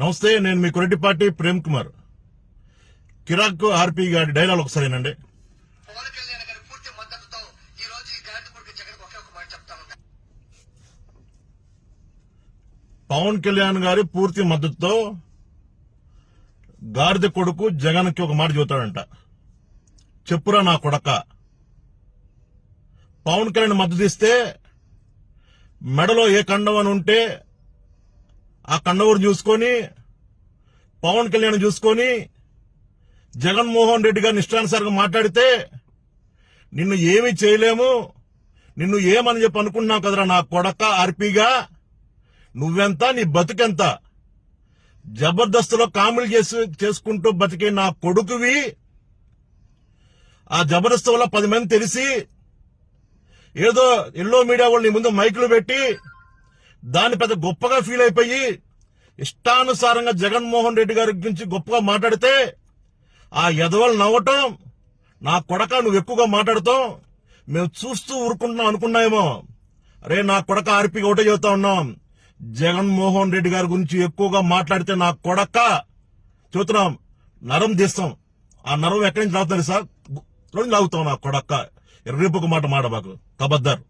నమస్తే, నేను మీ కొరెడ్డిపాటి ప్రేమ్ కుమార్. కిరాక్ ఆర్పీ గారి డైలాగ్ ఒకసారినండి. పవన్ కళ్యాణ్ గారి పూర్తి మద్దతుతో ఈ రోజు ఈ గాడిదపుడికి జగన్ ఒకే ఒక మాట చెప్తా ఉంటా. పవన్ కళ్యాణ్ గారి పూర్తి మద్దతుతో గాడిద కొడుకు జగన్ కి ఒక మాట చెబుతాడంట. చెప్పురా నా కొడక. పవన్ కళ్యాణ్ మద్దతు ఇస్తే మెడలో ఏ కండవని ఉంటే ఆ కండవరు చూసుకొని పవన్ కళ్యాణ్ చూసుకొని జగన్మోహన్ రెడ్డి గారిని ఇష్టానుసారంగా మాట్లాడితే నిన్ను ఏమీ చేయలేము, నిన్ను ఏమని చెప్పి అనుకున్నావు కదరా నా కొడక ఆర్పీగా. నువ్వెంత, నీ బతుకెంత? జబర్దస్త్లో కామెడీ చేసుకుంటూ బతికే నా కొడుకువి. ఆ జబర్దస్త్ వల్ల 10 మంది తెలిసి ఏదో ఎల్లో మీడియా వాళ్ళు నీ ముందు మైకులు పెట్టి దాన్ని పెద్ద గొప్పగా ఫీల్ అయిపోయి ఇష్టానుసారంగా జగన్మోహన్ రెడ్డి గారి గురించి గొప్పగా మాట్లాడితే ఆ ఎదవలు నవ్వటం, నా కొడక నువ్వు ఎక్కువగా మాట్లాడతాం మేము చూస్తూ ఊరుకుంటున్నాం అనుకున్నాయేమో. అరే నా కొడక ఆర్పీగా ఒకటే చెబుతా ఉన్నాం, జగన్మోహన్ రెడ్డి గారి గురించి ఎక్కువగా మాట్లాడితే నా కొడక చెబుతున్నాం నరం తీస్తాం. ఆ నరం ఎక్కడి నుంచి లాగుతుంది సార్? లాగుతాం నా కొడక. ఎర్రిపోక మాట మాటబాకు కబద్దారు.